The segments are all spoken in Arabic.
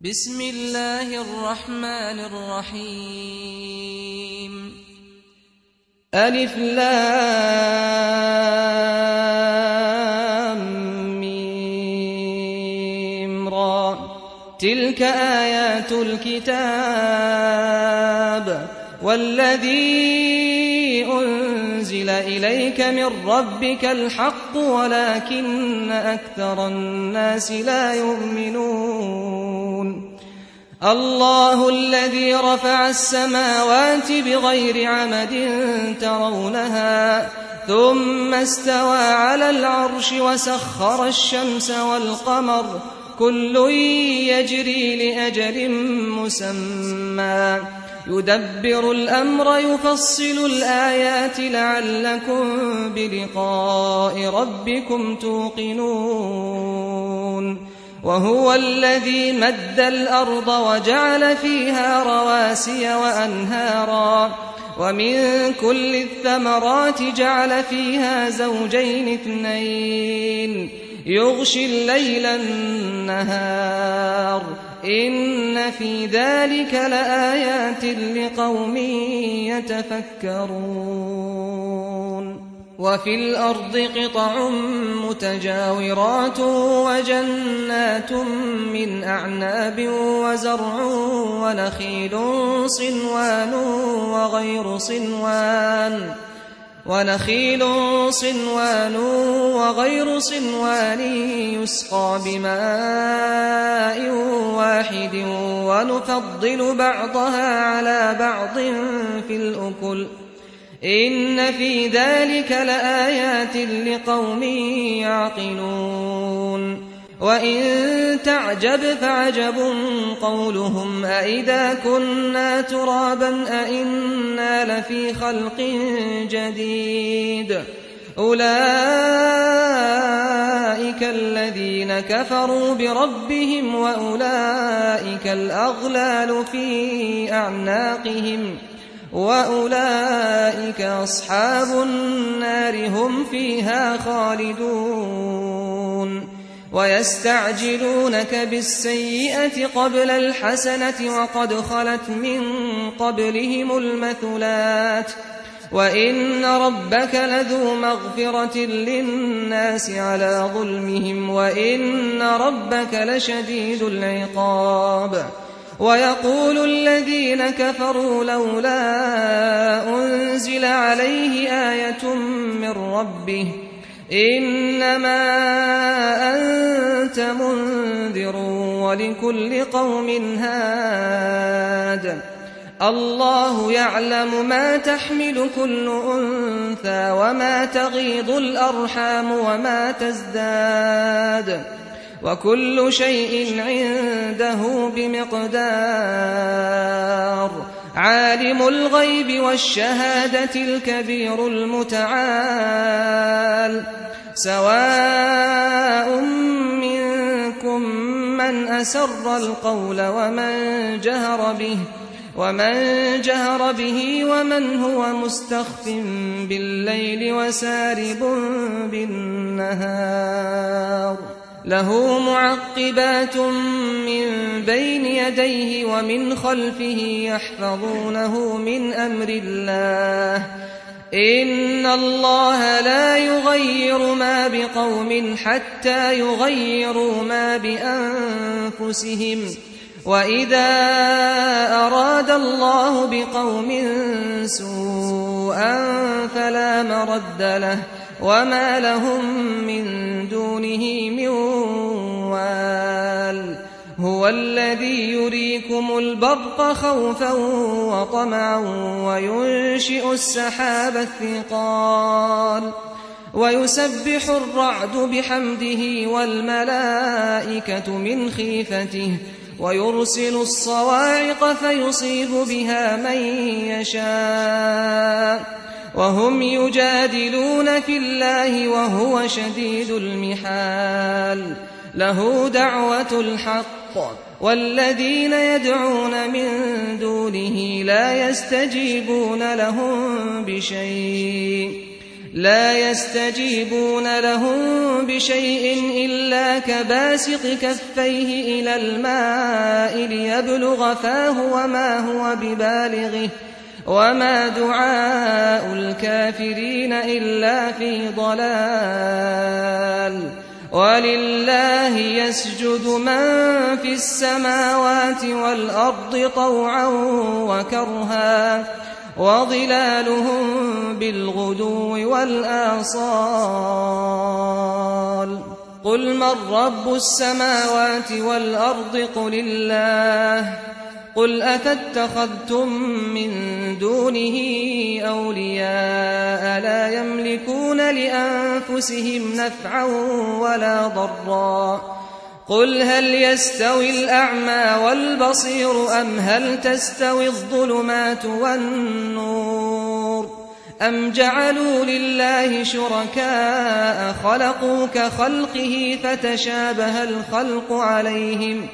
بسم الله الرحمن الرحيم ألف لام ميم را تلك آيات الكتاب والذي أنزل إليك من ربك الحق ولكن أكثر الناس لا يؤمنون الله الذي رفع السماوات بغير عمد ترونها ثم استوى على العرش وسخر الشمس والقمر كل يجري لأجل مسمى يدبر الأمر يفصل الآيات لعلكم بلقاء ربكم توقنون وهو الذي مد الأرض وجعل فيها رواسي وأنهارا ومن كل الثمرات جعل فيها زوجين اثنين يغشي الليل النهار إن في ذلك لآيات لقوم يتفكرون وفي الأرض قطع متجاورات وجنات من أعناب وزرع ونخيل صنوان وغير صنوان يسقى بماء واحد ونفضل بعضها على بعض في الأكل إن في ذلك لآيات لقوم يعقلون وإن تعجب فعجب قولهم أإذا كنا ترابا أإنا لفي خلق جديد أولئك الذين كفروا بربهم وأولئك الأغلال في أعناقهم وأولئك أصحاب النار هم فيها خالدون ويستعجلونك بالسيئة قبل الحسنة وقد خلت من قبلهم المثلات وإن ربك لذو مغفرة للناس على ظلمهم وإن ربك لشديد العقاب ويقول الذين كفروا لولا أنزل عليه آية من ربه إنما أنت منذر ولكل قوم هاد الله يعلم ما تحمل كل أنثى وما تغيض الأرحام وما تزداد وكل شيء عنده بمقدار عالم الغيب والشهادة الكبير المتعال سواء منكم من أسر القول ومن جهر به ومن هو مستخف بالليل وسارب بالنهار له معقبات من بين يديه ومن خلفه يحفظونه من أمر الله إن الله لا يغير ما بقوم حتى يغيروا ما بأنفسهم وإذا أراد الله بقوم سوءا فلا مرد له وما لهم من دونه من وال هو الذي يريكم البرق خوفا وطمعا وينشئ السحاب الثقال ويسبح الرعد بحمده والملائكة من خيفته ويرسل الصواعق فيصيب بها من يشاء وهم يجادلون في الله وهو شديد المحال له دعوة الحق والذين يدعون من دونه لا يستجيبون لهم بشيء لا يستجيبون لهم بشيء إلا كباسط كفيه إلى الماء ليبلغ فاه وما هو ببالغه وما دعاء الكافرين إلا في ضلال ولله يسجد من في السماوات والأرض طوعا وكرها وظلالهم بالغدو والآصال قل من رب السماوات والأرض قل الله قل أفاتخذتم من دونه أولياء لا يملكون لأنفسهم نفعا ولا ضرا قل هل يستوي الأعمى والبصير أم هل تستوي الظلمات والنور أم جعلوا لله شركاء خلقوا كخلقه فتشابه الخلق عليهم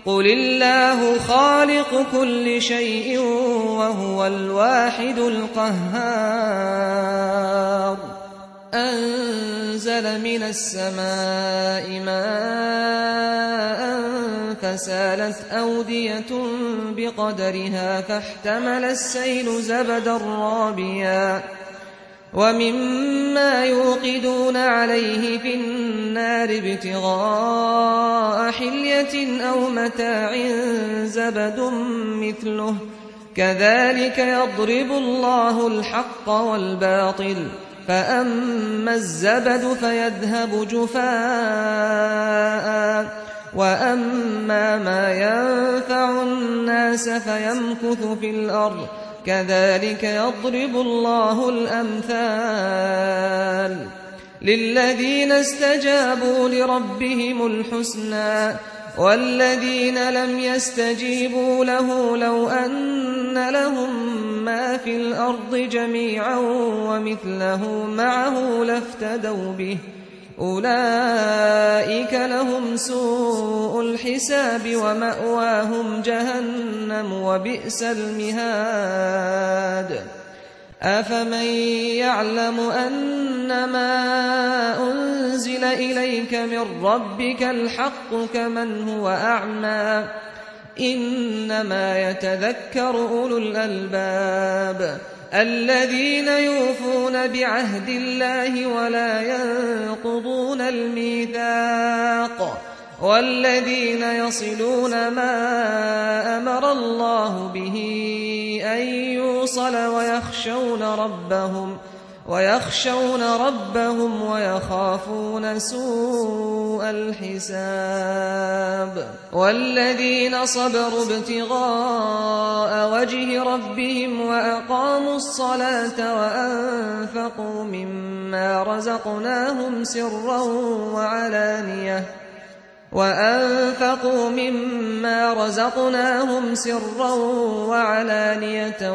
قل الله خالق كل شيء وهو الواحد القهار أنزل من السماء ماء فسالت أودية بقدرها فاحتمل السيل زبدا رابيا ومما يوقدون عليه في النار ابتغاء حلية أو متاع زبد مثله كذلك يضرب الله الحق والباطل فأما الزبد فيذهب جفاء وأما ما ينفع الناس فيمكث في الأرض كذلك يضرب الله الأمثال للذين استجابوا لربهم الحسنى والذين لم يستجيبوا له لو أن لهم ما في الأرض جميعا ومثله معه لافتدوا به أولئك لهم سوء الحساب ومأواهم جهنم وبئس المهاد أفمن يعلم أنما أنزل إليك من ربك الحق كمن هو أعمى إنما يتذكر أولو الألباب الذين يوفون بعهد الله ولا ينقضون الميثاق والذين يصلون ما أمر الله به أن يوصل ويخشون ربهم ويخافون سوء الحساب والذين صبروا ابتغاء وجه ربهم وأقاموا الصلاة وأنفقوا مما رزقناهم سرا وعلانية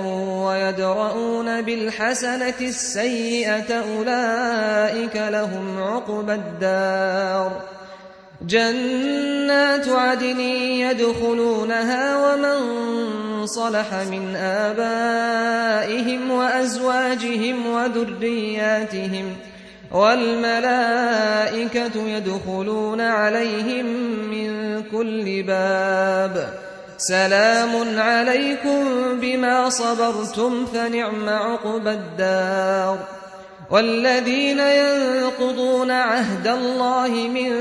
ويدرؤون بالحسنة السيئة أولئك لهم عقبى الدار جنات عدن يدخلونها ومن صلح من آبائهم وأزواجهم وذرياتهم والملائكة يدخلون عليهم من كل باب سلام عليكم بما صبرتم فنعم عقبى الدار والذين ينقضون عهد الله من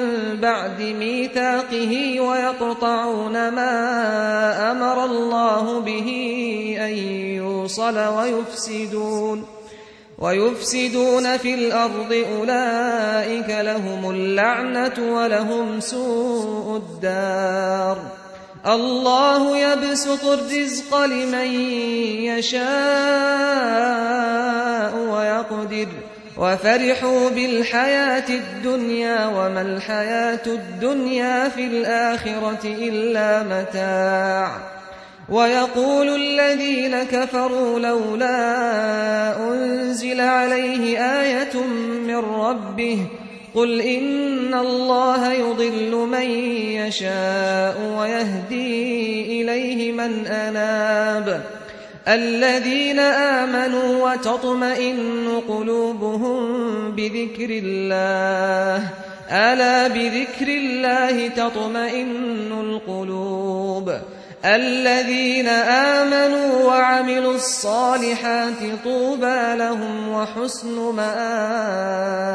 بعد ميثاقه ويقطعون ما أمر الله به أن يوصل ويفسدون في الأرض أولئك لهم اللعنة ولهم سوء الدار الله يبسط الرزق لمن يشاء ويقدر وفرحوا بالحياة الدنيا وما الحياة الدنيا في الآخرة إلا متاع ويقول الذين كفروا لولا أنزل عليه آية من ربه قل إن الله يضل من يشاء ويهدي إليه من أناب الذين آمنوا وتطمئن قلوبهم بذكر الله ألا بذكر الله تطمئن القلوب الذين آمنوا وعملوا الصالحات طوبى لهم وحسن مآب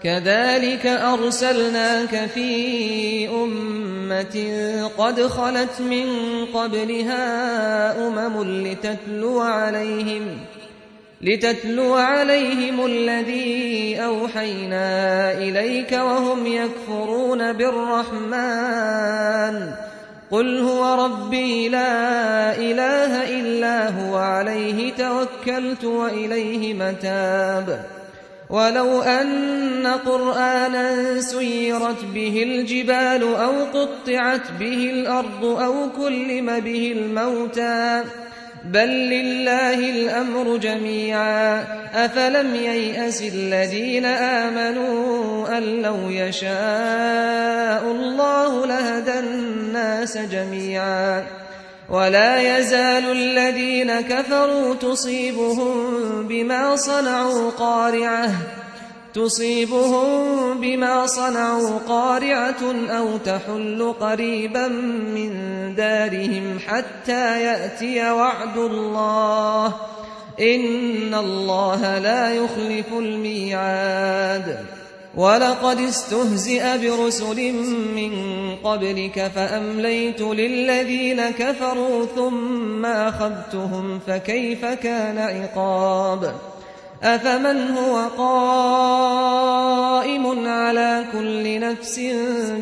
كذلك أرسلناك في أمة قد خلت من قبلها لتتلو عليهم الذي أوحينا إليك وهم يكفرون بالرحمن قل هو ربي لا إله إلا هو عليه توكلت وإليه متاب ولو أن قرآنا سيرت به الجبال أو قطعت به الأرض أو كلم به الموتى بل لله الأمر جميعا أفلم ييأس الذين آمنوا أن لو يشاء الله لهدى الناس جميعا ولا يزال الذين كفروا تصيبهم بما صنعوا قارعة أو تحل قريبا من دارهم حتى يأتي وعد الله إن الله لا يخلف الميعاد ولقد استهزئ برسل من قبلك فأمليت للذين كفروا ثم أخذتهم فكيف كان عقاب أفمن هو قائم على كل نفس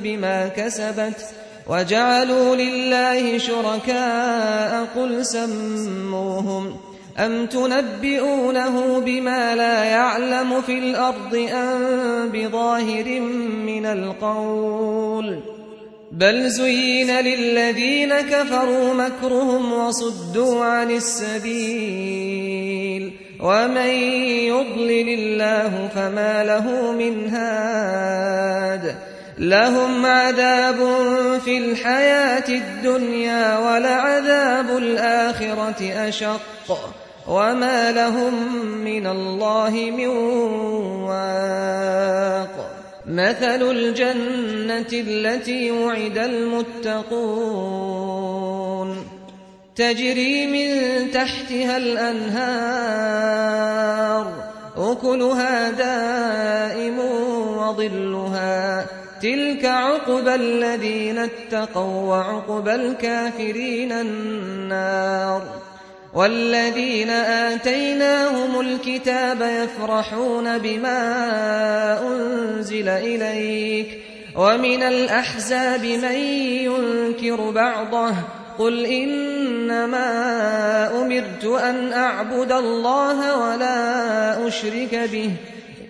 بما كسبت وجعلوا لله شركاء قل سموهم أم تنبئونه بما لا يعلم في الأرض أم بظاهر من القول بل زين للذين كفروا مكرهم وصدوا عن السبيل ومن يضلل الله فما له من هاد لهم عذاب في الحياة الدنيا ولعذاب الآخرة أشق وما لهم من الله من واق مثل الجنة التي وعد المتقون تجري من تحتها الأنهار أكلها دائم وظلها تلك عقبى الذين اتقوا وعقبى الكافرين النار والذين آتيناهم الكتاب يفرحون بما أنزل إليك ومن الأحزاب من ينكر بعضه قل إنما أمرت أن أعبد الله ولا أشرك به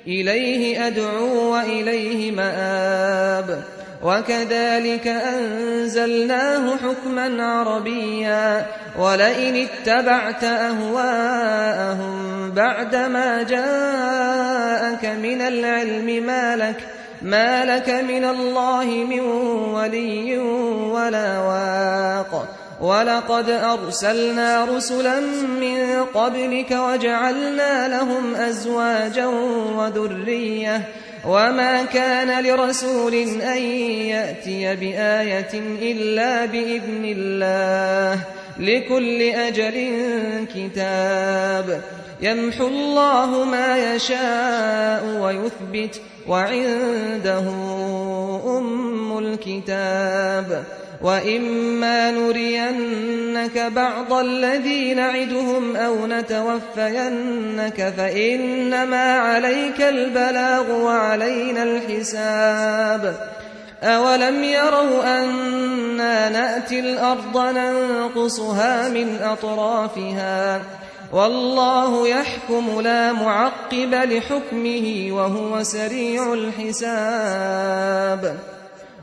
إليه أدعو وإليه مآب وكذلك أنزلناه حكما عربيا ولئن اتبعت أهواءهم بعدما جاءك من العلم ما لك من الله من ولي ولا واق ولقد أرسلنا رسلا من قبلك وجعلنا لهم أزواجا وذرية وما كان لرسول أن يأتي بآية إلا بإذن الله لكل أجل كتاب يمحو الله ما يشاء ويثبت وعنده أم الكتاب وإما نرينك بعض الذي نعدهم أو نتوفينك فإنما عليك البلاغ وعلينا الحساب أولم يروا أنا نأتي الأرض ننقصها من أطرافها والله يحكم لا معقب لحكمه وهو سريع الحساب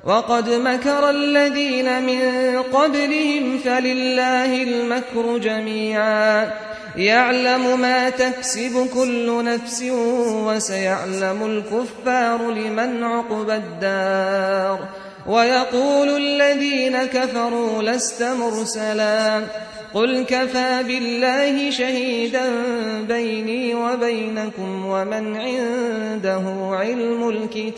وقد مكر الذين من قبلهم فلله المكر جميعا يعلم ما تكسب كل نفس وسيعلم الكفار لمن عقبى الدار ويقول الذين كفروا لست مرسلا قل كفى بالله شهيدا بيني وبينكم ومن عنده علم الكتاب